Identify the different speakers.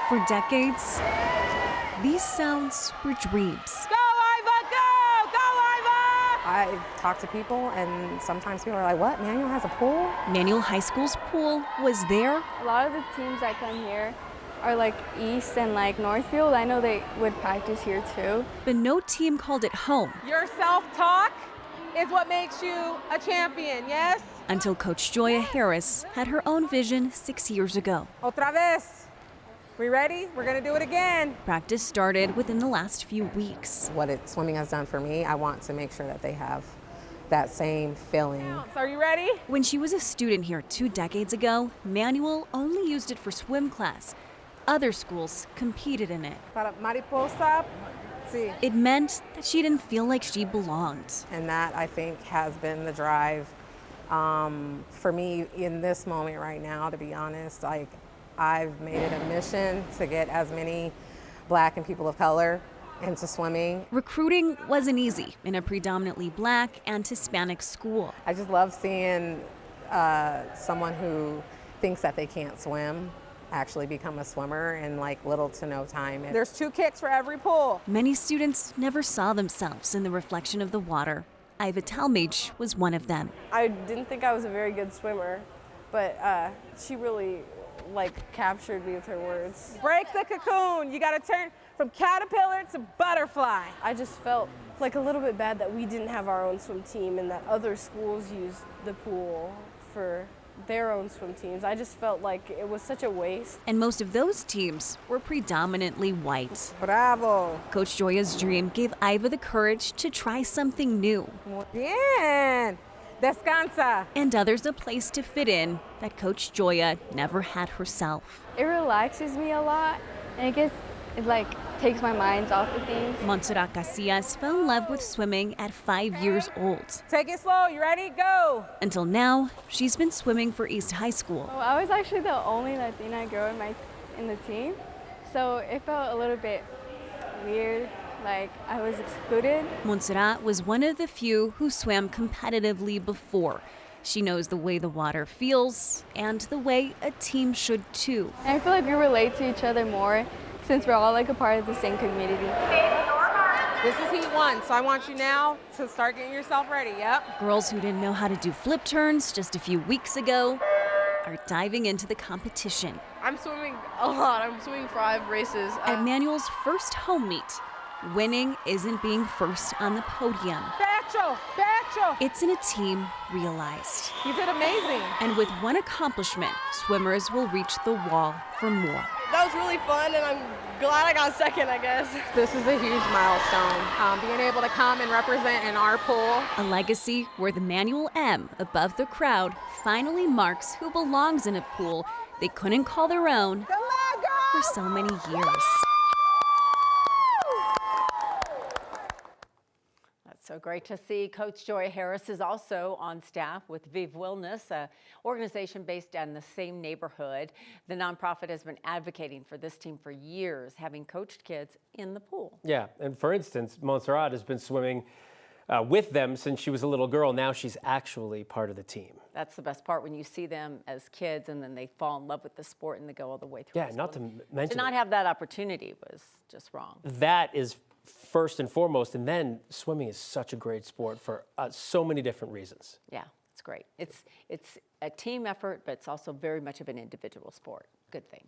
Speaker 1: For decades, these sounds were dreams.
Speaker 2: Go, Iva, go! Go, Iva!
Speaker 3: I talk to people, and sometimes people are like, what, Manual has a pool?
Speaker 1: Manual High School's pool was there.
Speaker 4: A lot of the teams that come here are like East and like Northfield. I know they would practice here too.
Speaker 1: But no team called it home.
Speaker 2: Your self-talk is what makes you a champion, yes?
Speaker 1: Until Coach Joya Harris had her own vision 6 years ago.
Speaker 2: Otra vez. We ready? We're gonna do it again.
Speaker 1: Practice started within the last few weeks.
Speaker 3: What swimming has done for me, I want to make sure that they have that same feeling.
Speaker 2: Are you ready?
Speaker 1: When she was a student here 2 decades ago, Manual only used it for swim class. Other schools competed in it.
Speaker 3: Para mariposa, sí.
Speaker 1: It meant that she didn't feel like she belonged.
Speaker 3: And that, I think, has been the drive for me in this moment right now, to be honest. Like, I've made it a mission to get as many Black and people of color into swimming.
Speaker 1: Recruiting wasn't easy in a predominantly Black and Hispanic school.
Speaker 3: I just love seeing someone who thinks that they can't swim actually become a swimmer in like little to no time.
Speaker 2: There's 2 kicks for every pull.
Speaker 1: Many students never saw themselves in the reflection of the water. Iva Talmadge was one of them.
Speaker 5: I didn't think I was a very good swimmer, but she really captured me with her words.
Speaker 2: Break the cocoon. You gotta turn from caterpillar to butterfly.
Speaker 5: I just felt like a little bit bad that we didn't have our own swim team and that other schools used the pool for their own swim teams. I just felt like it was such a waste.
Speaker 1: And most of those teams were predominantly white.
Speaker 3: Bravo.
Speaker 1: Coach Joya's dream gave Iva the courage to try something new.
Speaker 2: Bien. Descansa.
Speaker 1: And others a place to fit in that Coach Joya never had herself.
Speaker 4: It relaxes me a lot, and it takes my mind off of things.
Speaker 1: Montserrat Casillas fell in love with swimming at 5 years old.
Speaker 2: Take it slow. You ready? Go.
Speaker 1: Until now, she's been swimming for East High School.
Speaker 4: Well, I was actually the only Latina girl in the team, so it felt a little bit weird, like I was excluded.
Speaker 1: Montserrat was one of the few who swam competitively before. She knows the way the water feels and the way a team should too.
Speaker 4: And I feel like we relate to each other more since we're all like a part of the same community.
Speaker 2: This is heat 1, so I want you now to start getting yourself ready. Yep.
Speaker 1: Girls who didn't know how to do flip turns just a few weeks ago are diving into the competition.
Speaker 5: I'm swimming a lot. I'm swimming 5 races.
Speaker 1: At Manual's first home meet, winning isn't being first on the podium.
Speaker 2: Bacho, bacho.
Speaker 1: It's in a team realized.
Speaker 2: You did amazing.
Speaker 1: And with one accomplishment, swimmers will reach the wall for more.
Speaker 5: That was really fun, and I'm glad I got second, I guess.
Speaker 3: This is a huge milestone.
Speaker 2: Being able to come and represent in our pool.
Speaker 1: A legacy where the Manual M above the crowd finally marks who belongs in a pool they couldn't call their own for so many years.
Speaker 6: So great to see. Coach Joya Harris is also on staff with Vive Wellness, an organization based in the same neighborhood. The nonprofit has been advocating for this team for years, having coached kids in the pool.
Speaker 7: Yeah, and for instance, Montserrat has been swimming with them since she was a little girl. Now she's actually part of the team.
Speaker 6: That's the best part, when you see them as kids and then they fall in love with the sport and they go all the way through.
Speaker 7: Yeah, not to mention
Speaker 6: to not have that opportunity was just wrong.
Speaker 7: That is first and foremost, and then swimming is such a great sport for so many different reasons.
Speaker 6: Yeah, it's great. It's a team effort, but it's also very much of an individual sport. Good thing.